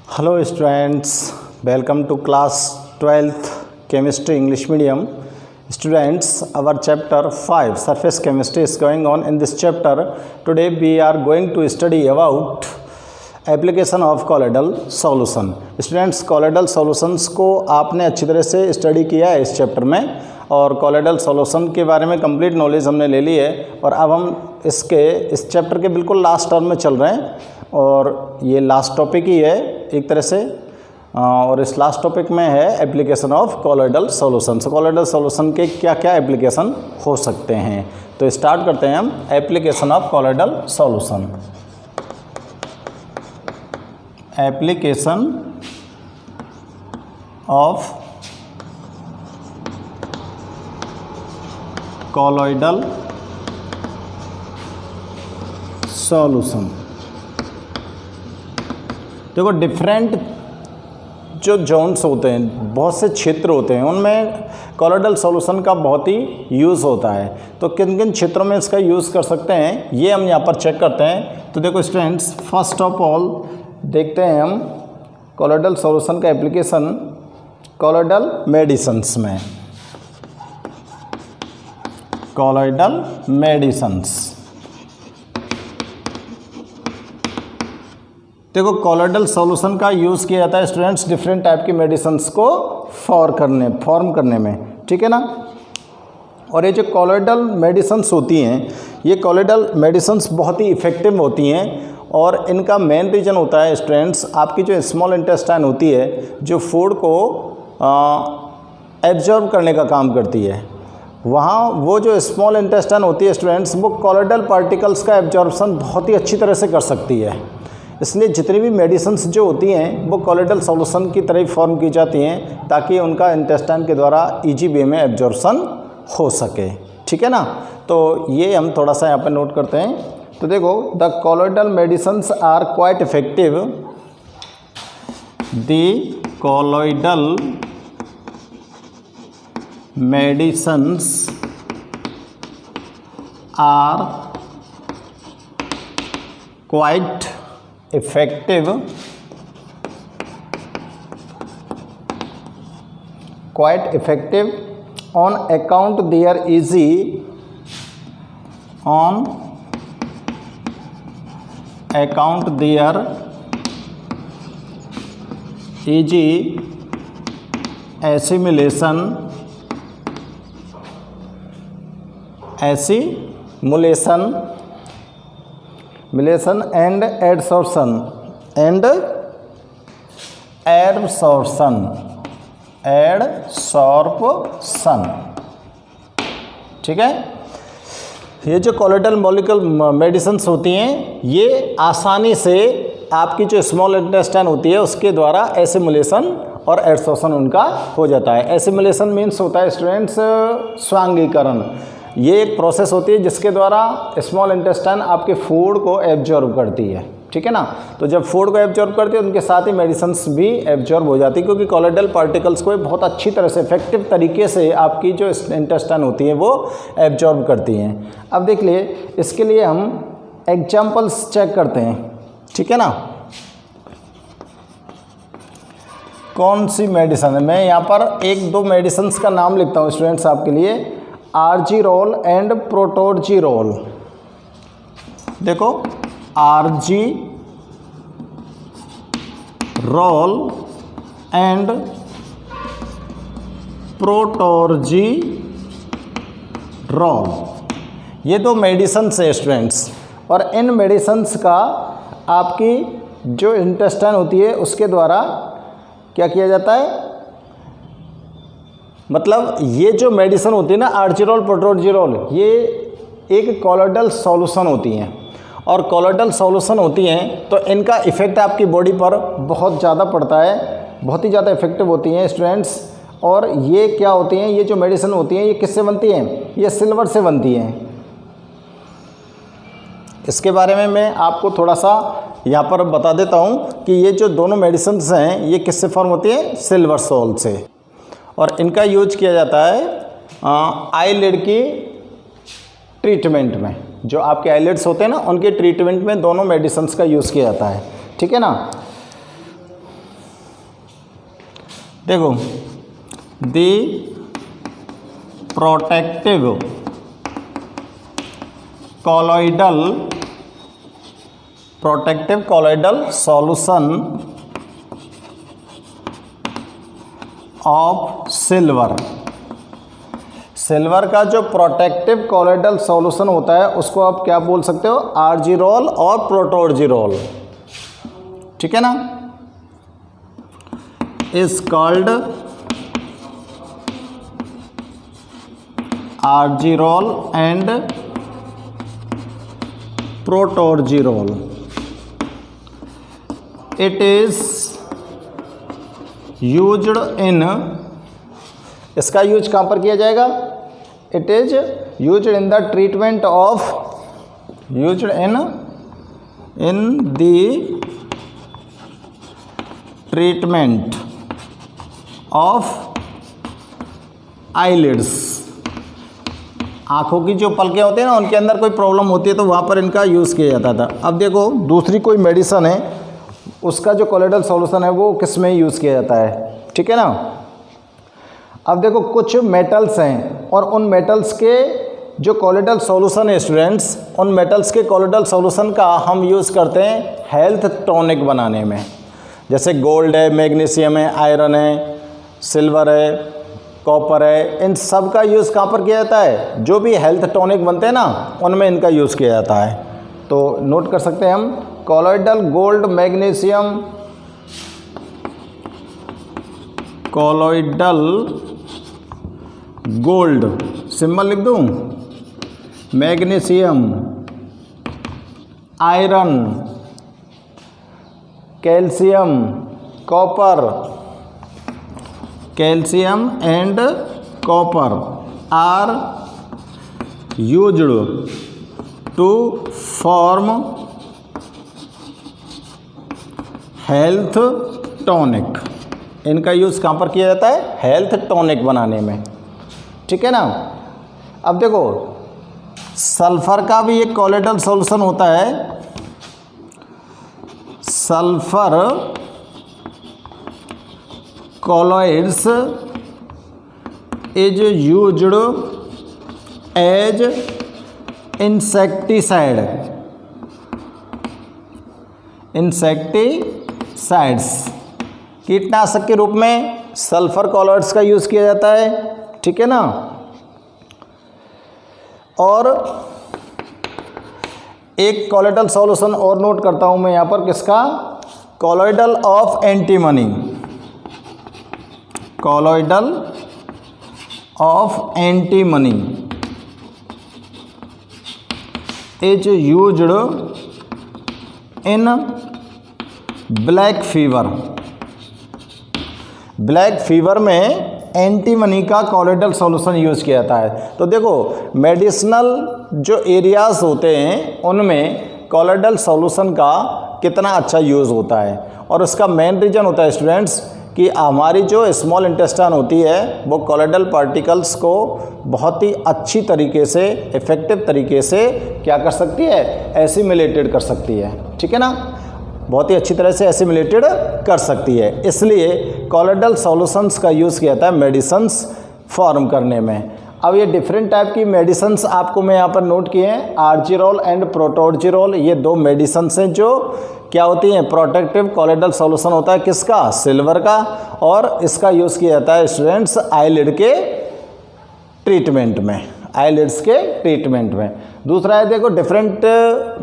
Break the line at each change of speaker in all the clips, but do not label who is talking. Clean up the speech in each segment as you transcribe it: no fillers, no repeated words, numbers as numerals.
Hello students, welcome to class 12th chemistry English medium. Students, our chapter 5 surface chemistry is going on. In this chapter today we are going to study about application of colloidal solution. Students, colloidal solutions को आपने अच्छी तरह से study किया है इस chapter में और colloidal solution के बारे में कंप्लीट नॉलेज हमने ले ली है और अब हम इस चैप्टर के बिल्कुल लास्ट टर्म में चल रहे हैं और ये लास्ट टॉपिक ही है एक तरह से और इस लास्ट टॉपिक में है application of colloidal solution. Colloidal solution के क्या क्या एप्लीकेशन हो सकते हैं, तो स्टार्ट करते हैं हम application of colloidal solution. Application of colloidal solution. देखो, डिफरेंट जो जोन्स होते हैं, बहुत से क्षेत्र होते हैं, उनमें कॉलोइडल सॉल्यूशन का बहुत ही यूज़ होता है। तो किन किन क्षेत्रों में इसका यूज़ कर सकते हैं ये हम यहाँ पर चेक करते हैं। तो देखो स्टूडेंट्स, फर्स्ट ऑफ ऑल देखते हैं हम कॉलोइडल सॉल्यूशन का एप्लीकेशन कॉलोइडल मेडिसिन्स में। कॉलोइडल मेडिसिन्स, देखो कॉलोइडल सॉल्यूशन का यूज़ किया जाता है स्टूडेंट्स डिफरेंट टाइप की मेडिसिन्स को फॉर्म करने में, ठीक है ना। और ये जो कॉलोइडल मेडिसिन्स होती हैं, ये कॉलोइडल मेडिसिन्स बहुत ही इफ़ेक्टिव होती हैं और इनका मेन रीज़न होता है स्टूडेंट्स आपकी जो स्मॉल इंटेस्टाइन होती है, जो फूड को एब्जॉर्ब करने का काम करती है। वहाँ वो जो स्मॉल इंटेस्टाइन होती है स्टूडेंट्स, वो कॉलोइडल पार्टिकल्स का एब्जॉर्प्शन बहुत ही अच्छी तरह से कर सकती है। इसलिए जितनी भी मेडिसिन्स जो होती हैं वो कॉलोइडल सॉल्यूशन की तरह फॉर्म की जाती हैं ताकि उनका इंटेस्टाइन के द्वारा इजी वे में एब्जॉर्प्शन हो सके, ठीक है ना। तो ये हम थोड़ा सा यहाँ पर नोट करते हैं। तो देखो, the colloidal medicines are quite effective. The colloidal medicines are quite effective on account their easy assimilation and adsorption, ठीक है। ये जो कॉलोइडल मॉलिक्यूल मेडिसिन्स होती हैं ये आसानी से आपकी जो स्मॉल इंटेस्टाइन होती है उसके द्वारा एसिमुलेशन और एडसॉर्प्शन उनका हो जाता है। एसिमुलेशन मीन्स होता है स्टूडेंट्स स्वांगीकरण। ये एक प्रोसेस होती है जिसके द्वारा स्मॉल इंटेस्टाइन आपके फूड को एब्जॉर्ब करती है, ठीक है ना। तो जब फूड को एब्जॉर्ब करती है उनके साथ ही मेडिसिन्स भी एब्जॉर्ब हो जाती है, क्योंकि कॉलोइडल पार्टिकल्स को बहुत अच्छी तरह से इफेक्टिव तरीके से आपकी जो इंटेस्टाइन होती है वो एब्जॉर्ब करती हैं। अब देख लिए, इसके लिए हम एग्जाम्पल्स चेक करते हैं, ठीक है ना। कौन सी मेडिसिन है, मैं यहाँ पर एक दो मेडिसिन्स का नाम लिखता हूँ स्टूडेंट्स आपके लिए। आर्जीरोल एंड प्रोटोर्जिरोल। देखो, आर्जीरोल एंड प्रोटोर्जिरोल, ये दो मेडिसिन्स है स्टूडेंट्स। और इन मेडिसिन्स का आपकी जो इंटेस्टाइन होती है उसके द्वारा क्या किया जाता है, मतलब ये जो मेडिसिन होती है ना आर्जिरोल प्रोटोर्जिरोल, ये एक कॉलोइडल सॉल्यूशन होती हैं और कॉलोइडल सॉल्यूशन होती हैं तो इनका इफ़ेक्ट आपकी बॉडी पर बहुत ज़्यादा पड़ता है, बहुत ही ज़्यादा इफेक्टिव होती हैं स्टूडेंट्स। और ये क्या होती हैं, ये जो मेडिसिन होती हैं ये किससे बनती हैं, ये सिल्वर से बनती हैं। इसके बारे में मैं आपको थोड़ा सा यहाँ पर बता देता हूँ कि ये जो दोनों मेडिसिन हैं ये किससे फॉर्म होती है, सिल्वर सोल से। और इनका यूज किया जाता है आईलिड की ट्रीटमेंट में। जो आपके आईलिड्स होते हैं ना उनके ट्रीटमेंट में दोनों मेडिसिन्स का यूज़ किया जाता है, ठीक है ना। देखो, the protective colloidal solution of silver. Silver का जो प्रोटेक्टिव कॉलोइडल सॉल्यूशन होता है उसको आप क्या बोल सकते हो, आर्जिरोल और प्रोटोर्जिरोल, ठीक है ना, is called argyrol and protargyrol. It is used in, इसका यूज कहाँ पर किया जाएगा, it is used in the treatment of, used in the treatment of eyelids. आँखों की जो पलकें होती हैं ना, उनके अंदर कोई प्रॉब्लम होती है तो वहाँ पर इनका यूज़ किया जाता था। अब देखो, दूसरी कोई मेडिसिन है, उसका जो कॉलोइडल सॉल्यूशन है वो किस में यूज़ किया जाता है, ठीक है ना। अब देखो, कुछ मेटल्स हैं और उन मेटल्स के जो कॉलोइडल सॉल्यूशन है स्टूडेंट्स, उन मेटल्स के कॉलोइडल सॉल्यूशन का हम यूज़ करते हैं हेल्थ टॉनिक बनाने में। जैसे गोल्ड है, मैग्नीशियम है, आयरन है, सिल्वर है, कॉपर है, इन सब का यूज़ कहाँ पर किया जाता है, जो भी हेल्थ टॉनिक बनते हैं ना उनमें इनका यूज़ किया जाता है। तो नोट कर सकते हैं हम, colloidal gold magnesium, colloidal gold symbol लिख दूँ, magnesium, iron, calcium, copper, calcium and copper are used to form health tonic. इनका यूज़ कहाँ पर किया जाता है, हेल्थ टॉनिक बनाने में, ठीक है ना। अब देखो, सल्फर का भी एक कॉलोइडल सॉल्यूशन होता है, sulphur colloids is used as insecticide, insecticides, कीटनाशक के रूप में सल्फर कॉलोइड्स का यूज़ किया जाता है, ठीक है ना। और एक कॉलोइडल सॉल्यूशन और नोट करता हूं मैं यहाँ पर, किसका, colloidal of antimony, colloidal of antimony is used in black fever. Black fever में एंटीमनी का कॉलोइडल सॉल्यूशन यूज़ किया जाता है। तो देखो, मेडिसिनल जो एरियाज़ होते हैं उनमें कॉलोइडल सॉल्यूशन का कितना अच्छा यूज़ होता है, और उसका मेन रीज़न होता है स्टूडेंट्स कि हमारी जो स्मॉल इंटेस्टाइन होती है वो कॉलोइडल पार्टिकल्स को बहुत ही अच्छी तरीके से, इफ़ेक्टिव तरीके से क्या कर सकती है, एसिमिलेटेड कर सकती है, ठीक है ना, बहुत ही अच्छी तरह से एसिमिलेटेड कर सकती है। इसलिए कॉलोइडल सॉल्यूशंस का यूज़ किया जाता है मेडिसिन्स फॉर्म करने में। अब ये डिफरेंट टाइप की मेडिसिन्स आपको मैं यहाँ पर नोट किए हैं, आर्जिरोल एंड प्रोटोर्जिरोल, ये दो मेडिसिन्स हैं जो क्या होती हैं, प्रोटेक्टिव कॉलोइडल सॉल्यूशन होता है किसका, सिल्वर का, और इसका यूज़ किया जाता है स्टूडेंट्स आईलिड के ट्रीटमेंट में, आईलिड्स के ट्रीटमेंट में। दूसरा है, देखो डिफरेंट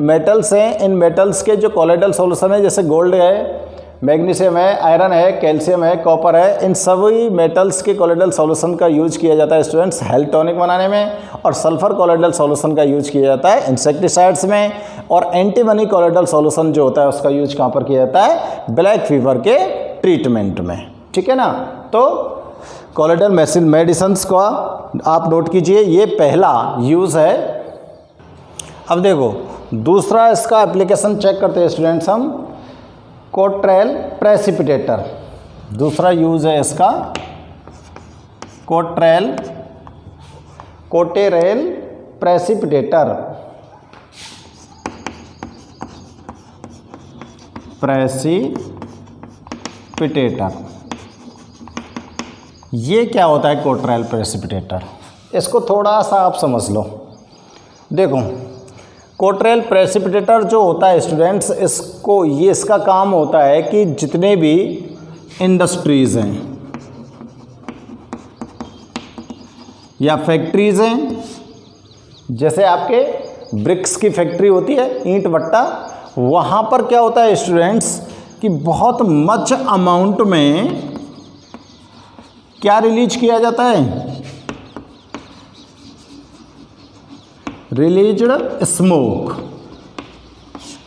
मेटल्स हैं, इन मेटल्स के जो कॉलोइडल सॉल्यूशन है, जैसे गोल्ड है, मैग्नीशियम है, आयरन है, कैल्शियम है, कॉपर है, इन सभी मेटल्स के कॉलोइडल सॉल्यूशन का यूज किया जाता है स्टूडेंट्स हेल्थ टॉनिक बनाने में, और सल्फर कॉलोइडल सॉल्यूशन का यूज किया जाता है इंसेक्टिसाइड्स में, और एंटीमनी कॉलोइडल सॉल्यूशन जो होता है उसका यूज कहाँ पर किया जाता है, ब्लैक फीवर के ट्रीटमेंट में, ठीक है ना। तो कॉलोइडल मेडिसिन्स का आप नोट कीजिए, ये पहला यूज़ है। अब देखो दूसरा इसका एप्लीकेशन चेक करते हैं स्टूडेंट्स हम, कोट्रेल प्रेसिपिटेटर, दूसरा यूज़ है इसका कोटेरेल प्रेसिपिटेटर, ये क्या होता है कोट्राइल प्रेसिपिटेटर, इसको थोड़ा सा आप समझ लो। देखो कोट्राइल प्रेसिपिटेटर जो होता है स्टूडेंट्स, इसका काम होता है कि जितने भी इंडस्ट्रीज़ हैं या फैक्ट्रीज़ हैं, जैसे आपके ब्रिक्स की फैक्ट्री होती है, ईंट भट्टा, वहाँ पर क्या होता है स्टूडेंट्स कि बहुत मच अमाउंट में क्या रिलीज किया जाता है, रिलीज्ड स्मोक।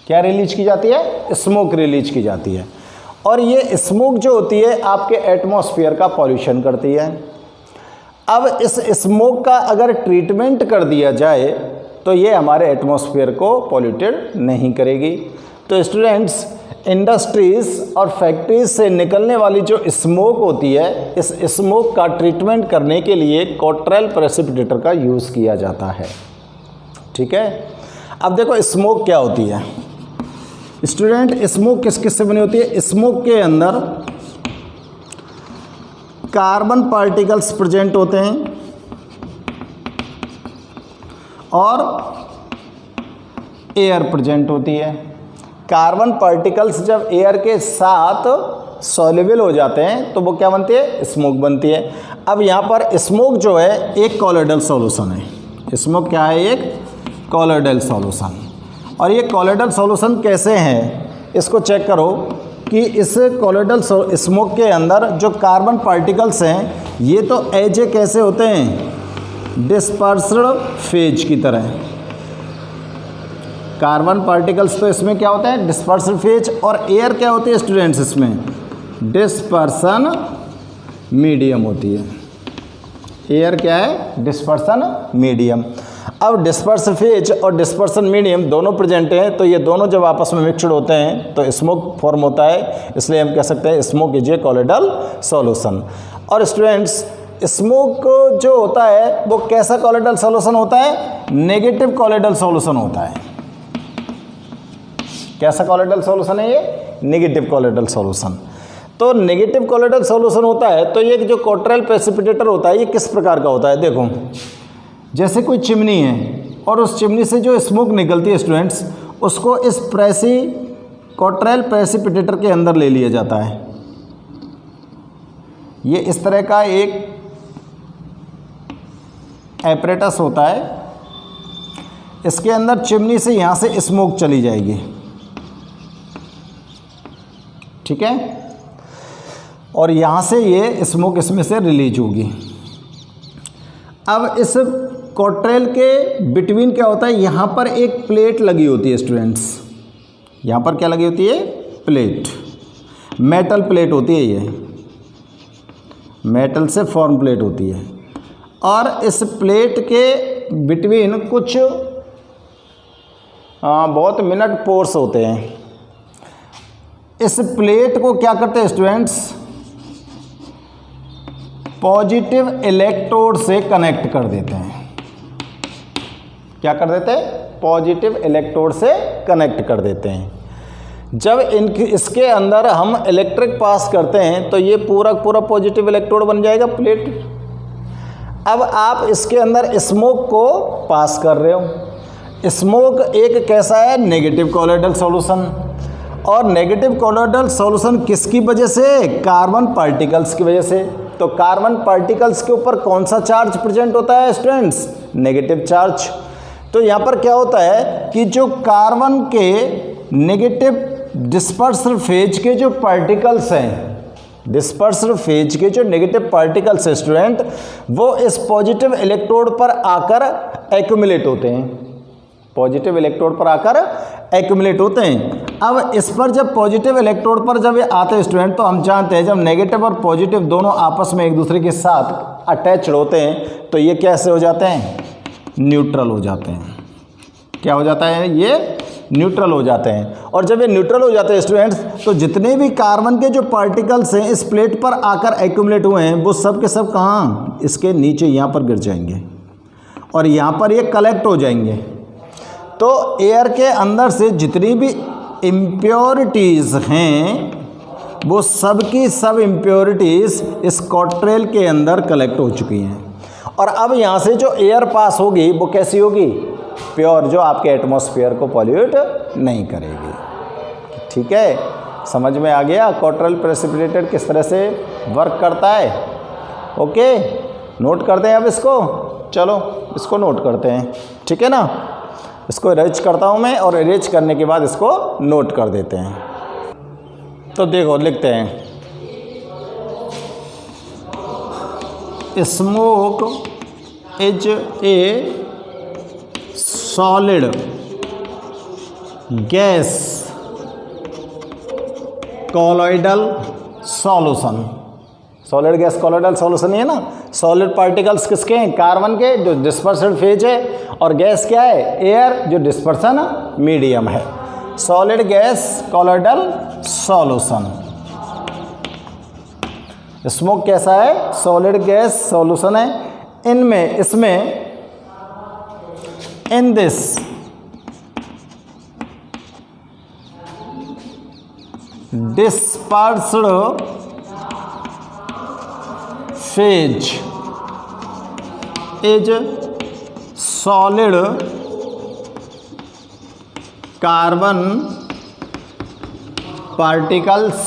क्या रिलीज की जाती है, स्मोक रिलीज की जाती है। और ये स्मोक जो होती है आपके एटमॉस्फेयर का पॉल्यूशन करती है। अब इस स्मोक का अगर ट्रीटमेंट कर दिया जाए तो ये हमारे एटमॉस्फेयर को पॉल्यूटेड नहीं करेगी। तो स्टूडेंट्स, इंडस्ट्रीज़ और फैक्ट्रीज से निकलने वाली जो स्मोक होती है, इस स्मोक का ट्रीटमेंट करने के लिए कोट्राइल प्रेसिपिटेटर का यूज़ किया जाता है। ठीक है, अब देखो स्मोक क्या होती है स्टूडेंट। स्मोक किस किस से बनी होती है? स्मोक के अंदर कार्बन पार्टिकल्स प्रेजेंट होते हैं और एयर प्रेजेंट होती है। कार्बन पार्टिकल्स जब एयर के साथ सॉल्युबल हो जाते हैं तो वो क्या बनती है, स्मोक बनती है। अब यहाँ पर स्मोक जो है एक कॉलोइडल सॉल्यूशन है। स्मोक क्या है? एक कॉलोइडल सॉल्यूशन। और ये कॉलोइडल सॉल्यूशन कैसे हैं, इसको चेक करो कि इस कॉलोइडल स्मोक के अंदर जो कार्बन पार्टिकल्स हैं ये तो एज ए कैसे होते हैं, डिस्पर्स्ड फेज की तरह। कार्बन पार्टिकल्स तो इसमें क्या होता है, डिस्पर्सन फेज। और एयर क्या होती है स्टूडेंट्स, इसमें डिस्पर्सन मीडियम होती है। एयर क्या है, डिस्पर्सन मीडियम। अब डिस्पर्स फेज और डिस्पर्सन मीडियम दोनों प्रेजेंट हैं, तो ये दोनों जब आपस में मिक्सड होते हैं तो स्मोक फॉर्म होता है। इसलिए हम कह सकते हैं smoke is A colloidal solution. और स्टूडेंट्स, स्मोक जो होता है वो कैसा कॉलोइडल सॉल्यूशन होता है? नेगेटिव कॉलोइडल सॉल्यूशन होता है। कैसा कॉलोइडल सॉल्यूशन है ये? Negative colloidal solution. तो नेगेटिव कॉलोइडल सॉल्यूशन होता है तो ये जो कोट्राइल प्रेसिपिटेटर होता है ये किस प्रकार का होता है? देखो, जैसे कोई चिमनी है और उस चिमनी से जो स्मोक निकलती है स्टूडेंट्स, उसको इस कोट्राइल प्रेसिपिटेटर के अंदर ले लिया जाता है। ये इस तरह का एक एपरेटस होता है, इसके अंदर चिमनी से यहाँ से स्मोक चली जाएगी। ठीक है, और यहाँ से ये स्मोक इसमें से रिलीज होगी। अब इस कोट्राइल के बिटवीन क्या होता है, यहाँ पर एक प्लेट लगी होती है स्टूडेंट्स। यहाँ पर क्या लगी होती है? प्लेट, मेटल प्लेट होती है। ये मेटल से फॉर्म प्लेट होती है। और इस प्लेट के बिटवीन कुछ बहुत मिनट पोर्स होते हैं। इस प्लेट को क्या करते हैं स्टूडेंट्स? पॉजिटिव इलेक्ट्रोड से कनेक्ट कर देते हैं। क्या कर देते हैं? पॉजिटिव इलेक्ट्रोड से कनेक्ट कर देते हैं। जब इसके अंदर हम इलेक्ट्रिक पास करते हैं तो ये पूरा पॉजिटिव इलेक्ट्रोड बन जाएगा प्लेट। अब आप इसके अंदर स्मोक को पास कर रहे हो। स्मोक एक कैसा है? Negative colloidal solution. और नेगेटिव कॉलोइडल सॉल्यूशन किसकी वजह से? कार्बन पार्टिकल्स की वजह से। तो कार्बन पार्टिकल्स के ऊपर कौन सा चार्ज प्रेजेंट होता है स्टूडेंट्स? Negative charge. तो यहाँ पर क्या होता है कि जो कार्बन के नेगेटिव डिस्पर्स्ड फेज के जो पार्टिकल्स हैं, डिस्पर्स्ड फेज के जो नेगेटिव पार्टिकल्स हैं स्टूडेंट, वो इस पॉजिटिव इलेक्ट्रोड पर आकर एक्यूमुलेट होते हैं। पॉजिटिव इलेक्ट्रोड पर आकर एक्यूमुलेट होते हैं। अब इस पर जब पॉजिटिव इलेक्ट्रोड पर जब ये आते हैं स्टूडेंट, तो हम जानते हैं जब नेगेटिव और पॉजिटिव दोनों आपस में एक दूसरे के साथ अटैच होते हैं तो ये कैसे हो जाते हैं? न्यूट्रल हो जाते हैं। क्या हो जाता है? ये न्यूट्रल हो जाते हैं। और जब ये न्यूट्रल हो जाते हैं स्टूडेंट्स, तो जितने भी कार्बन के जो पार्टिकल्स हैं इस प्लेट पर आकर एक्यूमुलेट हुए हैं वो सब के सब कहाँ? इसके नीचे यहाँ पर गिर जाएंगे और यहाँ पर ये कलेक्ट हो जाएंगे। तो एयर के अंदर से जितनी भी इम्प्योरिटीज़ हैं वो सब की सब इम्प्योरिटीज़ इस कॉट्रेल के अंदर कलेक्ट हो चुकी हैं। और अब यहाँ से जो एयर पास होगी वो कैसी होगी? प्योर, जो आपके एटमॉस्फेयर को पॉल्यूट नहीं करेगी। ठीक है, समझ में आ गया कॉट्रेल प्रेसिपिटेटर किस तरह से वर्क करता है? ओके, नोट करते हैं अब इसको। चलो इसको नोट करते हैं, ठीक है ना। इसको इरेज करता हूँ मैं, और इरेज करने के बाद इसको नोट कर देते हैं। तो देखो लिखते हैं, smoke is a solid gas colloidal solution. Solid gas colloidal solution ही है ना। सॉलिड पार्टिकल्स किसके हैं? कार्बन के, जो डिस्पर्सन फेज है, और गैस क्या है? एयर, जो डिस्पर्सन मीडियम है। Solid gas colloidal solution. Smoke कैसा है? सॉलिड गैस सॉल्यूशन है। इनमें, इसमें, in this dispersed phase is solid carbon particles।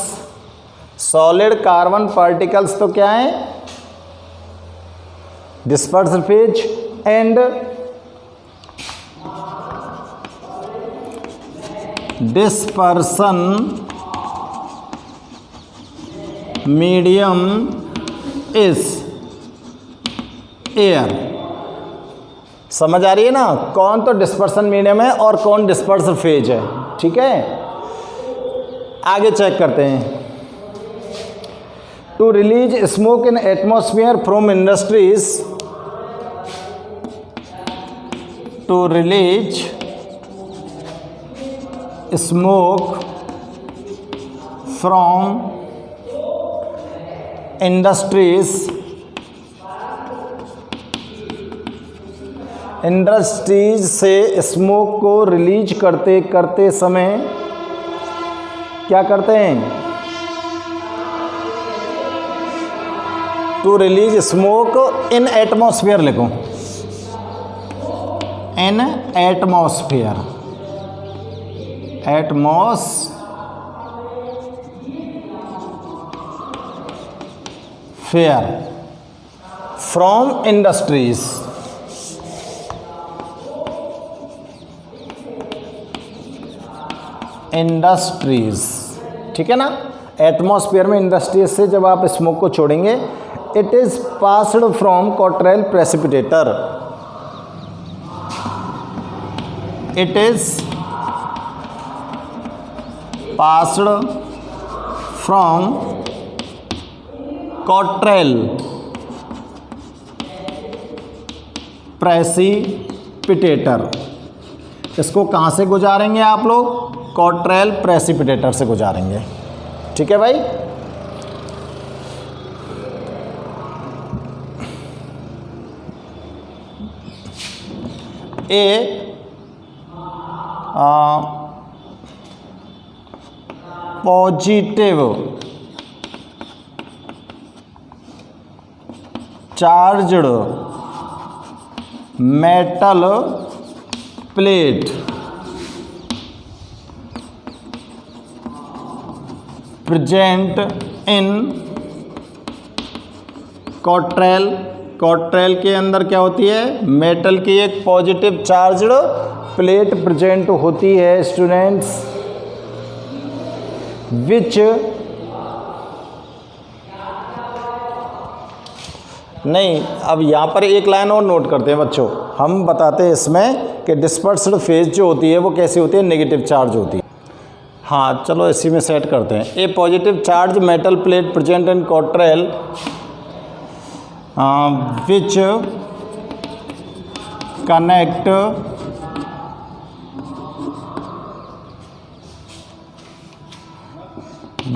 Solid carbon particles तो क्या है? Dispersed phase and dispersion medium is air. समझ आ रही है ना? कौन तो डिस्पर्सन मीडियम है और कौन डिस्पर्स्ड फेज है। ठीक है, आगे चेक करते हैं। To release smoke in atmosphere from industries, to release smoke from industries, industries से स्मोक को रिलीज करते करते समय क्या करते हैं? To release smoke in atmosphere लिखो, in atmosphere, atmosphere from industries. Industries, ठीक है ना। एटमॉस्फेयर में इंडस्ट्रीज से जब आप स्मोक को छोड़ेंगे, it is passed from Cottrell precipitator, it is passed from Cottrell precipitator. इसको कहाँ से गुजारेंगे आप लोग? कॉट्रेल प्रेसिपिटेटर से गुजारेंगे। ठीक है भाई। A positive charged metal plate present in Cottrell. Cottrell के अंदर क्या होती है? मेटल की एक पॉजिटिव चार्ज्ड प्लेट प्रेजेंट होती है स्टूडेंट्स, विच नहीं, अब यहाँ पर एक लाइन और नोट करते हैं बच्चों। हम बताते हैं इसमें कि डिस्पर्स्ड फेज जो होती है वो कैसी होती है? नेगेटिव चार्ज होती है। हाँ चलो इसी में सेट करते हैं। A positive charge metal plate present in Cottrell which connect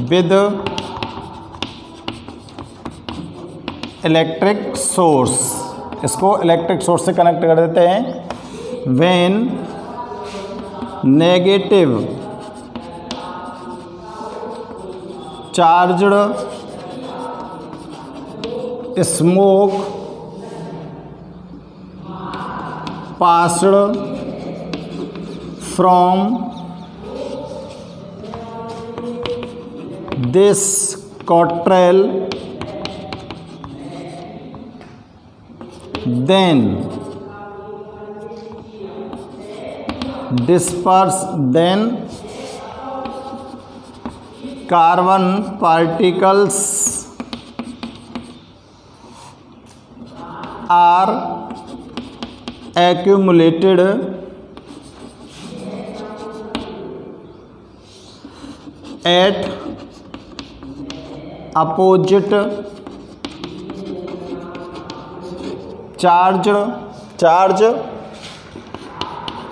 with electric source. इसको इलेक्ट्रिक सोर्स से कनेक्ट कर देते हैं। When negative charged smoke passed from this cocktail then carbon particles are accumulated at opposite charge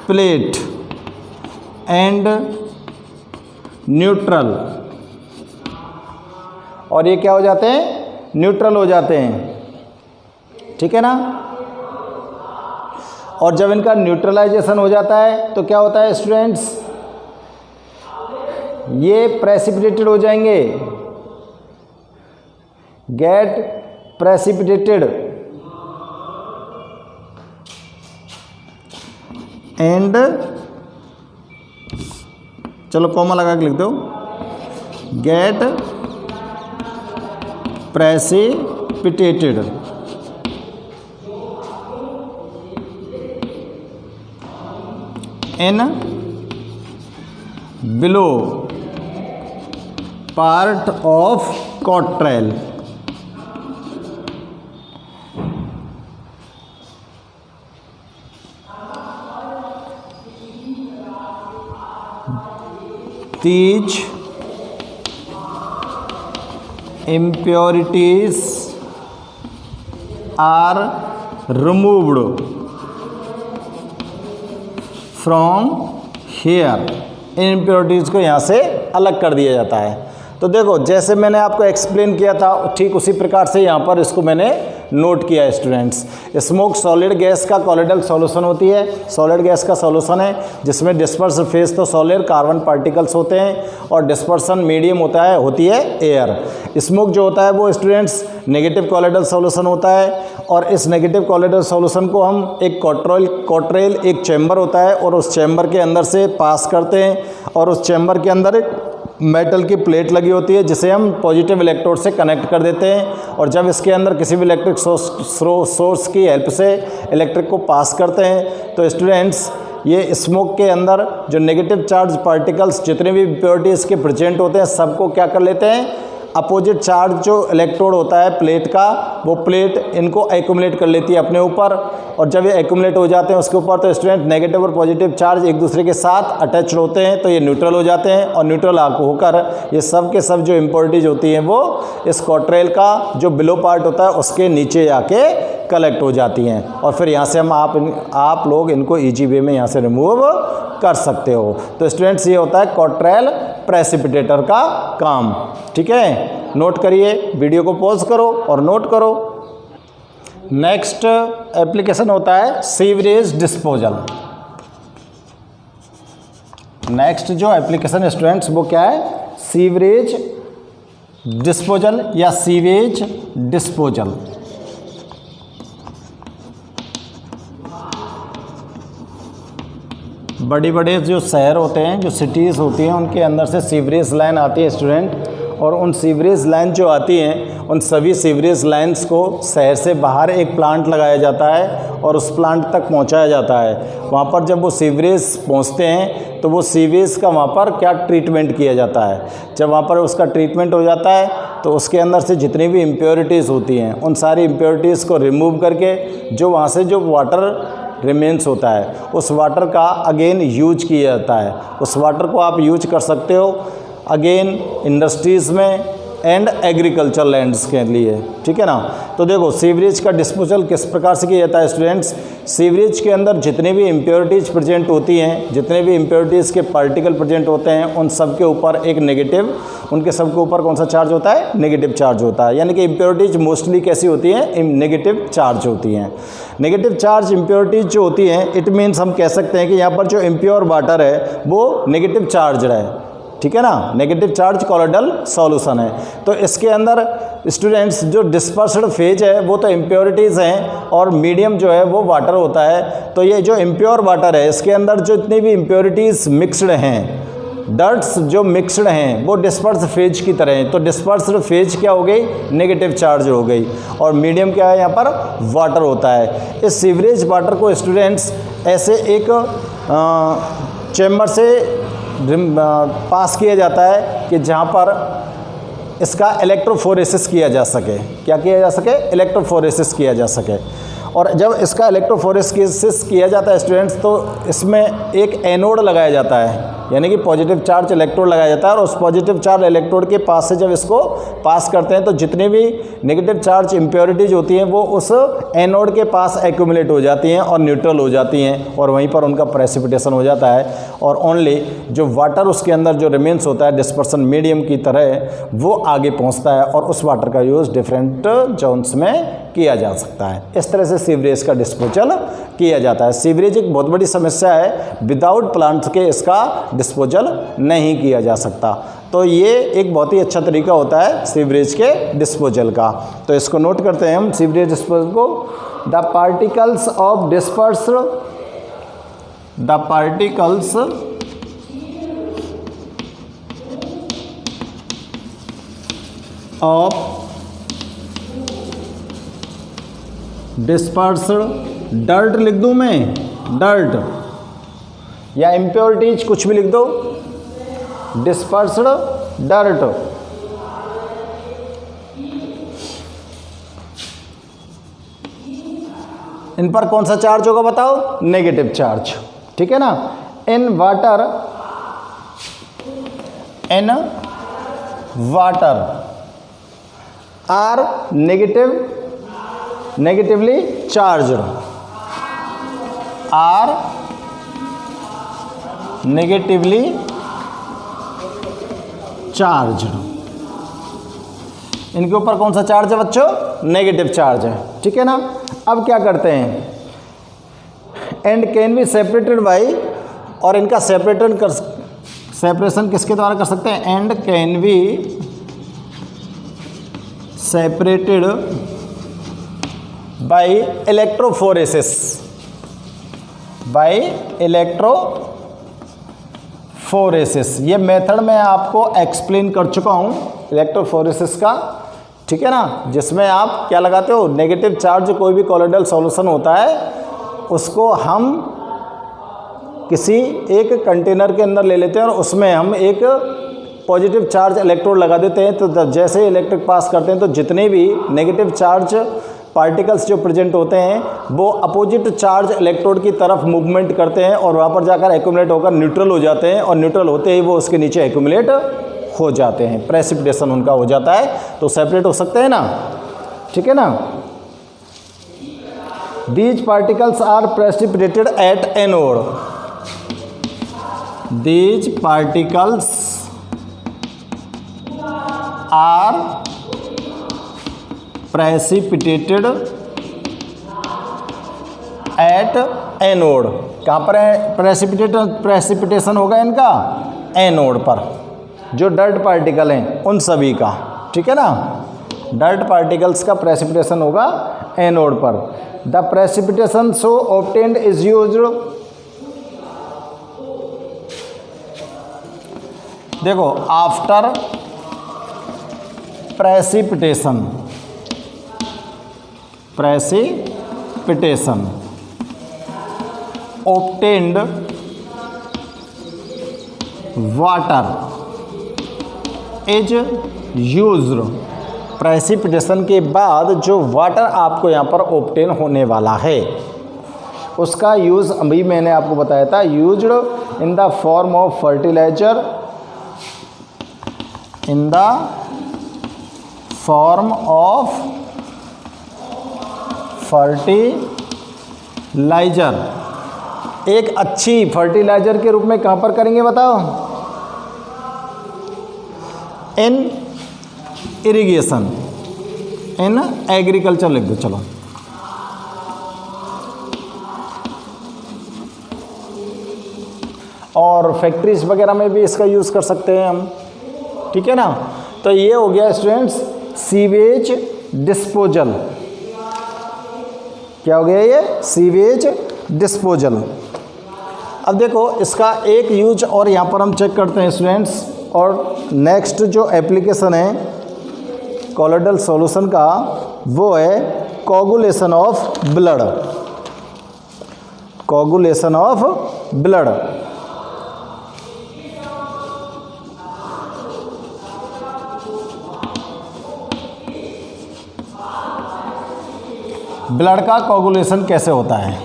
plate and neutral, और ये क्या हो जाते हैं, न्यूट्रल हो जाते हैं, ठीक है ना। और जब इनका न्यूट्रलाइजेशन हो जाता है तो क्या होता है स्टूडेंट्स, ये प्रेसिपिटेटेड हो जाएंगे, गेट प्रेसिपिटेटेड एंड, चलो कॉमा लगा के लिख दो, get precipitated in below part of cocktail. These impurities are removed from here, इन इम्प्योरिटीज़ को यहाँ से अलग कर दिया जाता है। तो देखो जैसे मैंने आपको एक्सप्लेन किया था ठीक उसी प्रकार से यहाँ पर इसको मैंने नोट किया है स्टूडेंट्स। स्मोक सॉलिड गैस का कॉलोइडल सॉल्यूशन होती है, सॉलिड गैस का सॉल्यूशन है जिसमें डिस्पर्सन फेज तो सॉलिड कार्बन पार्टिकल्स होते हैं और डिस्पर्सन मीडियम होती है एयर। स्मोक जो होता है वो स्टूडेंट्स नेगेटिव कॉलोइडल सॉल्यूशन होता है और इस नेगेटिव कॉलोइडल सॉल्यूशन को हम एक कॉटरेल एक चैम्बर होता है और उस चैम्बर के अंदर से पास करते हैं और उस चैम्बर के अंदर एक मेटल की प्लेट लगी होती है जिसे हम पॉजिटिव इलेक्ट्रोड से कनेक्ट कर देते हैं और जब इसके अंदर किसी भी इलेक्ट्रिक सोर्स की हेल्प से इलेक्ट्रिक को पास करते हैं तो स्टूडेंट्स ये स्मोक के अंदर जो नेगेटिव चार्ज पार्टिकल्स जितने भी इम्प्योरिटीज़ के प्रेजेंट होते हैं सबको क्या कर लेते हैं, अपोजिट चार्ज जो इलेक्ट्रोड होता है प्लेट का वो प्लेट इनको एक्यूमुलेट कर लेती है अपने ऊपर और जब ये एक्यूमुलेट हो जाते हैं उसके ऊपर तो स्टूडेंट नेगेटिव और पॉजिटिव चार्ज एक दूसरे के साथ अटैच होते हैं तो ये न्यूट्रल हो जाते हैं और न्यूट्रल होकर ये सब के सब जो इम्प्योरिटीज होती हैं वो इस कॉटरेल का जो बिलो पार्ट होता है उसके नीचे जाके कलेक्ट हो जाती हैं और फिर यहाँ से हम आप लोग इनको ईजी वे में यहाँ से रिमूव कर सकते हो। तो स्टूडेंट्स ये होता है कॉटरेल प्रेसिपिटेटर का काम, ठीक है। नोट करिए, वीडियो को पॉज करो और नोट करो। नेक्स्ट एप्लीकेशन होता है सीवरेज डिस्पोजल। नेक्स्ट जो एप्लीकेशन स्टूडेंट्स वो क्या है, सीवरेज डिस्पोजल या सीवेज डिस्पोजल। बड़ी बड़े जो शहर होते हैं, जो सिटीज़ होती हैं, उनके अंदर से सीवरेज लाइन आती है स्टूडेंट, और उन सीवरेज लाइन जो आती हैं उन सभी सीवरेज लाइंस को शहर से बाहर एक प्लांट लगाया जाता है और उस प्लांट तक पहुंचाया जाता है। वहाँ पर जब वो सीवरेज पहुंचते हैं तो वो सीवेज का वहाँ पर क्या ट्रीटमेंट किया जाता है। जब वहाँ पर उसका ट्रीटमेंट हो जाता है तो उसके अंदर से जितनी भी इम्प्योरिटीज़ होती हैं उन सारी इम्प्योरिटीज़ को रिमूव करके जो वहाँ से जो वाटर रिमेंस होता है उस वाटर का अगेन यूज किया जाता है। उस वाटर को आप यूज कर सकते हो अगेन इंडस्ट्रीज़ में एंड एग्रीकल्चर लैंड्स के लिए, ठीक है ना। तो देखो सीवरेज का डिस्पोजल किस प्रकार से किया जाता है स्टूडेंट्स। सीवरेज के अंदर जितने भी इम्प्योरिटीज़ प्रेजेंट होती हैं, जितने भी इम्प्योरिटीज़ के पार्टिकल प्रेजेंट होते हैं उन सब के ऊपर एक नेगेटिव, उनके सब के ऊपर कौन सा चार्ज होता है, नेगेटिव चार्ज होता है। यानी कि इम्प्योरिटीज़ मोस्टली कैसी होती हैं, नेगेटिव चार्ज होती हैं। नेगेटिव चार्ज इम्प्योरिटीज़ जो होती हैं इट मीन्स हम कह सकते हैं कि यहाँ पर जो इम्प्योर वाटर है वो नेगेटिव चार्ज है, ठीक है ना, नेगेटिव चार्ज कॉलोइडल सॉल्यूशन है। तो इसके अंदर स्टूडेंट्स जो डिस्पर्स्ड फेज है वो तो इम्प्योरिटीज़ हैं और मीडियम जो है वो वाटर होता है। तो ये जो इम्प्योर वाटर है इसके अंदर जो इतनी भी इम्प्योरिटीज़ मिक्सड हैं, डर्ट्स जो मिक्सड हैं वो डिस्पर्स फेज की तरह हैं। तो डिस्पर्स्ड फेज क्या हो गई, नेगेटिव चार्ज हो गई, और मीडियम क्या है यहाँ पर, वाटर होता है। इस सीवरेज वाटर को स्टूडेंट्स ऐसे एक चैम्बर से पास किया जाता है कि जहाँ पर इसका इलेक्ट्रोफोरेसिस किया जा सके। क्या किया जा सके, इलेक्ट्रोफोरेसिस किया जा सके। और जब इसका इलेक्ट्रोफोरेसिस किया जाता है स्टूडेंट्स, तो इसमें एक एनोड लगाया जाता है, यानी कि पॉजिटिव चार्ज इलेक्ट्रोड लगाया जाता है, और उस पॉजिटिव चार्ज इलेक्ट्रोड के पास से जब इसको पास करते हैं तो जितनी भी नेगेटिव चार्ज इम्प्योरिटीज होती हैं वो उस एनोड के पास एक्यूमुलेट हो जाती हैं और न्यूट्रल हो जाती हैं, और वहीं पर उनका प्रेसिपिटेशन हो जाता है। और ओनली जो वाटर उसके अंदर जो रिमेन्स होता है डिस्पर्सन मीडियम की तरह, वो आगे पहुँचता है, और उस वाटर का यूज़ डिफरेंट जोन्स में किया जा सकता है। इस तरह से सीवरेज का डिस्पोजल किया जाता है। सीवरेज एक बहुत बड़ी समस्या है, विदाउट प्लांट्स के इसका डिस्पोजल नहीं किया जा सकता। तो ये एक बहुत ही अच्छा तरीका होता है सीवरेज के डिस्पोजल का। तो इसको नोट करते हैं हम सीवरेज डिस्पोजल को। The particles of dispersed, the particles of dispersed dirt लिख दूं मैं, डर्ट या इम्प्योरिटीज कुछ भी लिख दो, डिस्पर्स्ड डर्ट, इन पर कौन सा चार्ज होगा बताओ, नेगेटिव चार्ज, ठीक है ना। In water, in water are negatively charged, are negatively charged. इनके ऊपर कौन सा चार्ज है बच्चों, नेगेटिव चार्ज है, ठीक है ना। अब क्या करते हैं, and can be separated by, और इनका सेपरेशन किसके द्वारा कर सकते हैं, and can be separated by electrophoresis, by electrophoresis. ये मेथड मैं आपको एक्सप्लेन कर चुका हूँ इलेक्ट्रोफोरेसिस का, ठीक है ना, जिसमें आप क्या लगाते हो, नेगेटिव चार्ज कोई भी कॉलोइडल सॉल्यूशन होता है उसको हम किसी एक कंटेनर के अंदर ले लेते हैं और उसमें हम एक पॉजिटिव चार्ज इलेक्ट्रोड लगा देते हैं। तो जैसे इलेक्ट्रिक पास करते हैं तो जितने भी नेगेटिव चार्ज पार्टिकल्स जो प्रेजेंट होते हैं वो अपोजिट चार्ज इलेक्ट्रोड की तरफ मूवमेंट करते हैं और वहाँ पर जाकर एक्यूमुलेट होकर न्यूट्रल हो जाते हैं, और न्यूट्रल होते ही वो उसके नीचे एक्यूमुलेट हो जाते हैं, प्रेसिपिटेशन उनका हो जाता है, तो सेपरेट हो सकते हैं ना, ठीक है ना। These particles are precipitated at anode, these particles are precipitated at anode. कहाँ पर है प्रेसिपिटेशन होगा इनका, एनोड पर, जो डर्ट पार्टिकल हैं उन सभी का, ठीक है ना, डर्ट पार्टिकल्स का प्रेसिपिटेशन होगा एनोड पर। The precipitation so obtained is used, देखो after precipitation, precipitation obtained water is used, precipitation के बाद जो वाटर आपको यहाँ पर ऑब्टेन होने वाला है उसका यूज़ अभी मैंने आपको बताया था, used in the form of fertiliser, in the form of fertiliser, एक अच्छी फर्टिलाइजर के रूप में कहाँ पर करेंगे बताओ, इन इरिगेशन, इन एग्रीकल्चर लिख दो, चलो। और और फैक्ट्रीज वगैरह में भी इसका यूज़ कर सकते हैं हम, ठीक है ना। तो ये हो गया स्टूडेंट्स सीवेज डिस्पोजल। क्या हो गया ये? Sewage disposal. अब देखो इसका एक यूज और यहाँ पर हम चेक करते हैं स्टूडेंट्स। और नेक्स्ट जो एप्लीकेशन है कॉलोइडल सॉल्यूशन का वो है coagulation of blood. Coagulation of blood. Blood का कोगुलेशन कैसे होता है?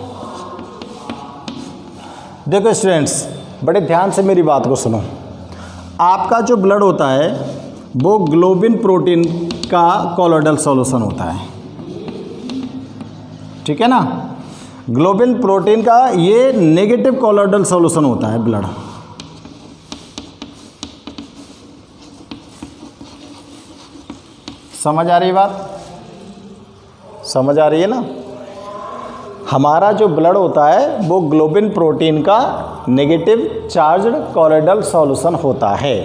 देखो स्टूडेंट्स बड़े ध्यान से मेरी बात को सुनो। आपका जो ब्लड होता है वो ग्लोबिन प्रोटीन का कॉलोइडल सॉल्यूशन होता है, ठीक है ना। ग्लोबिन प्रोटीन का ये नेगेटिव कॉलोइडल सॉल्यूशन होता है ब्लड। समझ आ रही है बात? समझ आ रही है ना। हमारा जो ब्लड होता है वो ग्लोबिन प्रोटीन का नेगेटिव चार्ज्ड कॉलोइडल सॉल्यूशन होता है।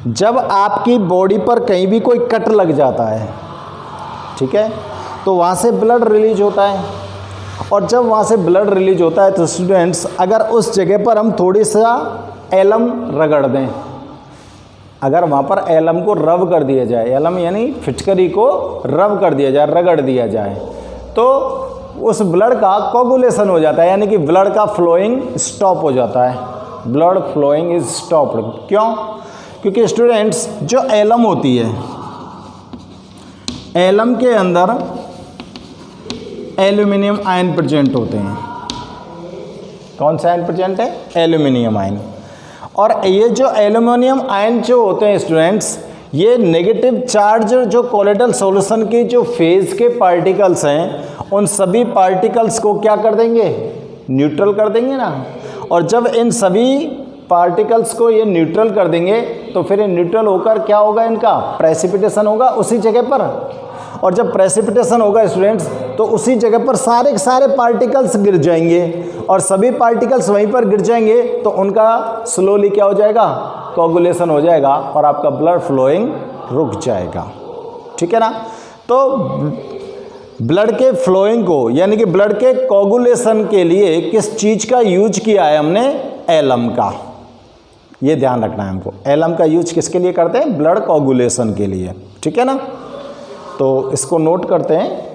जब आपकी बॉडी पर कहीं भी कोई कट लग जाता है, ठीक है, तो वहाँ से ब्लड रिलीज होता है। और जब वहाँ से ब्लड रिलीज होता है तो स्टूडेंट्स अगर उस जगह पर हम थोड़ी सा एलम रगड़ दें, अगर वहाँ पर एलम को रब कर दिया जाए, एलम यानी फिटकरी को रब कर दिया जाए, रगड़ दिया जाए, तो उस ब्लड का कोगुलेशन हो जाता है, यानी कि ब्लड का फ्लोइंग स्टॉप हो जाता है। Blood following is stopped. क्यों? क्योंकि स्टूडेंट्स जो एलम होती है, एलम के अंदर एल्यूमिनियम आयन प्रेजेंट होते हैं। कौन सा आयन प्रेजेंट है? Aluminium ion. और ये जो एल्यूमिनियम आयन जो होते हैं स्टूडेंट्स, ये नेगेटिव चार्ज जो कॉलोइडल सॉल्यूशन की जो फेज के पार्टिकल्स हैं, उन सभी पार्टिकल्स को क्या कर देंगे? न्यूट्रल कर देंगे ना। और जब इन सभी पार्टिकल्स को ये न्यूट्रल कर देंगे तो फिर ये न्यूट्रल होकर क्या होगा? इनका प्रेसिपिटेशन होगा उसी जगह पर। और जब प्रेसिपिटेशन होगा स्टूडेंट्स तो उसी जगह पर सारे के सारे पार्टिकल्स गिर जाएंगे। और सभी पार्टिकल्स वहीं पर गिर जाएंगे तो उनका स्लोली क्या हो जाएगा? कोगुलेशन हो जाएगा और आपका ब्लड फ्लोइंग रुक जाएगा, ठीक है ना। तो ब्लड के फ्लोइंग को यानी कि ब्लड के कोगुलेशन के लिए किस चीज़ का यूज किया है हमने? एलम का। ये ध्यान रखना है हमको। एलम का यूज किसके लिए करते हैं? ब्लड कोगुलेशन के लिए, ठीक है ना। तो इसको नोट करते हैं।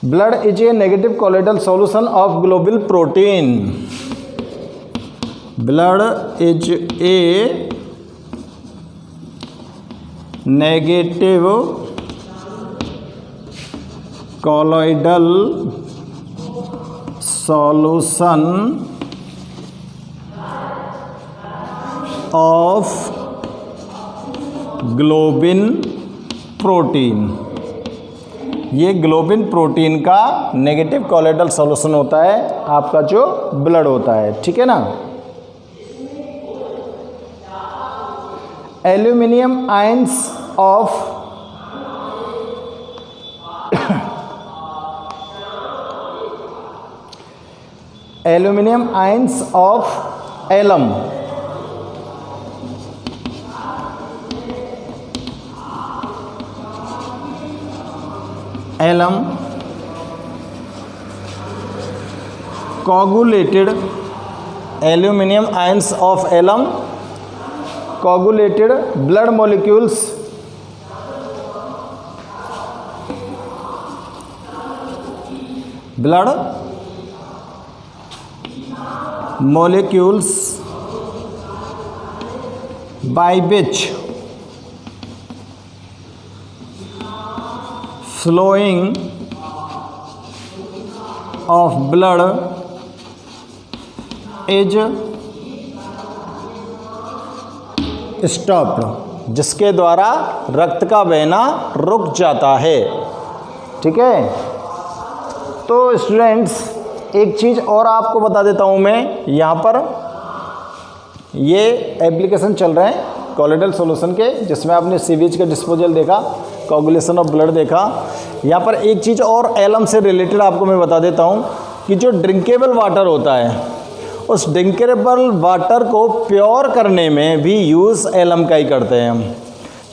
Blood is a negative colloidal solution of globule protein. Blood is a negative colloidal solution of globin protein. ये ग्लोबिन प्रोटीन का नेगेटिव कॉलोइडल सॉल्यूशन होता है आपका जो ब्लड होता है, ठीक है ना। Aluminium ions of aluminium ions of alum alum coagulated aluminum ions of alum coagulated blood molecules by which flowing of blood is stopped, जिसके द्वारा रक्त का बहना रुक जाता है, ठीक है। तो स्टूडेंट्स एक चीज़ और आपको बता देता हूँ मैं, यहाँ पर ये एप्लीकेशन चल रहे हैं कॉलोइडल सॉल्यूशन के, जिसमें आपने सीवेज का डिस्पोजल देखा, कोगुलेशन ऑफ ब्लड देखा। यहाँ पर एक चीज़ और एलम से रिलेटेड आपको मैं बता देता हूँ कि जो ड्रिंकेबल वाटर होता है उस ड्रिंकेबल वाटर को प्योर करने में भी यूज़ एलम का ही करते हैं हम।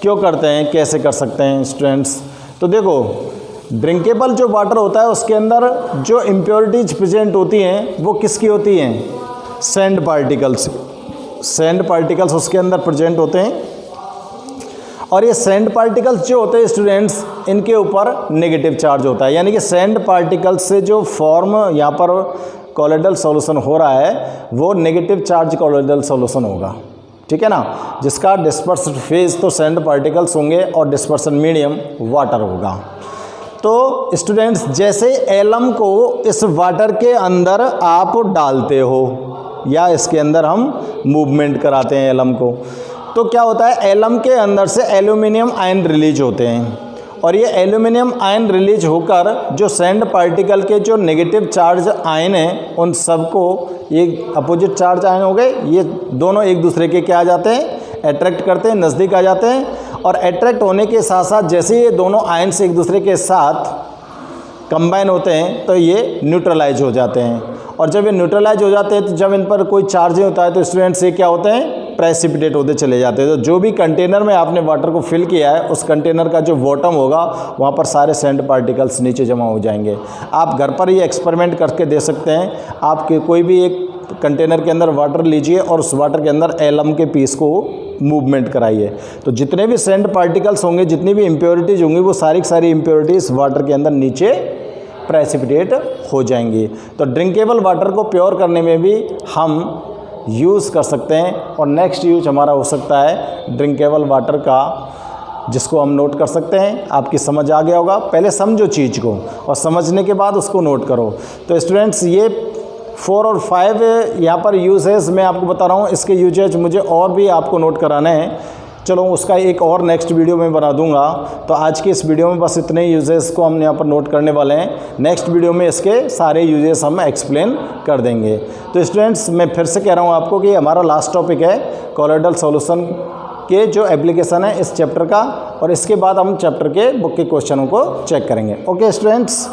क्यों करते हैं, कैसे कर सकते हैं स्टूडेंट्स? तो देखो, ड्रिंकेबल जो वाटर होता है उसके अंदर जो इम्प्योरिटीज प्रेजेंट होती हैं वो किसकी होती हैं? Sand particles. सैंड पार्टिकल्स उसके अंदर प्रेजेंट होते हैं और ये सैंड पार्टिकल्स जो होते हैं स्टूडेंट्स, इनके ऊपर नेगेटिव चार्ज होता है। यानी कि सैंड पार्टिकल्स से जो फॉर्म यहाँ पर कोलोइडल सॉल्यूशन हो रहा है वो नेगेटिव चार्ज कोलोइडल सॉल्यूशन होगा, ठीक है ना, जिसका डिस्पर्सन फेज तो सैंड पार्टिकल्स होंगे और डिस्पर्सन मीडियम वाटर होगा। तो स्टूडेंट्स, जैसे एलम को इस वाटर के अंदर आप डालते हो या इसके अंदर हम मूवमेंट कराते हैं एलम को, तो क्या होता है, एलम के अंदर से एल्यूमिनियम आयन रिलीज होते हैं और ये एल्यूमिनियम आयन रिलीज होकर जो सैंड पार्टिकल के जो नेगेटिव चार्ज आयन हैं उन सबको, ये अपोजिट चार्ज आयन हो गए, ये दोनों एक दूसरे के क्या आ जाते हैं, अट्रैक्ट करते हैं, नज़दीक आ जाते हैं और अट्रैक्ट होने के साथ साथ जैसे ये दोनों आयन से एक दूसरे के साथ कंबाइन होते हैं तो ये न्यूट्रलाइज हो जाते हैं और जब ये न्यूट्रलाइज हो जाते हैं तो जब इन पर कोई चार्ज नहीं होता है तो स्टूडेंट्स ये क्या होते हैं, प्रेसिपिटेट होते चले जाते हैं। तो जो भी कंटेनर में आपने वाटर को फिल किया है उस कंटेनर का जो बॉटम होगा वहाँ पर सारे सैंड पार्टिकल्स नीचे जमा हो जाएंगे। आप घर पर ये एक्सपेरिमेंट करके दे सकते हैं। आपके कोई भी एक कंटेनर के अंदर वाटर लीजिए और उस वाटर के अंदर एलम के पीस को मूवमेंट कराइए, तो जितने भी सैंड पार्टिकल्स होंगे, जितनी भी इम्प्योरिटीज़ होंगी, वो सारी की सारी इम्प्योरिटीज़ वाटर के अंदर नीचे प्रेसिपिटेट हो जाएंगी। तो ड्रिंकेबल वाटर को प्योर करने में भी हम यूज़ कर सकते हैं और नेक्स्ट यूज हमारा हो सकता है ड्रिंकेबल वाटर का, जिसको हम नोट कर सकते हैं। आपकी समझ आ गया होगा, पहले समझो चीज़ को और समझने के बाद उसको नोट करो। तो स्टूडेंट्स, ये 4 और 5 यहाँ पर यूजेस मैं आपको बता रहा हूँ, इसके यूजेज मुझे और भी आपको नोट कराने हैं। चलो उसका एक और नेक्स्ट वीडियो में बना दूंगा। तो आज के इस वीडियो में बस इतने यूजेस को हम यहाँ पर नोट करने वाले हैं। नेक्स्ट वीडियो में इसके सारे यूजेस हम एक्सप्लेन कर देंगे। तो स्टूडेंट्स, मैं फिर से कह रहा हूँ आपको कि हमारा लास्ट टॉपिक है कोलोइडल सॉल्यूशन के जो एप्लीकेशन है इस चैप्टर का, और इसके बाद हम चैप्टर के बुक के क्वेश्चनों को चेक करेंगे। Okay students.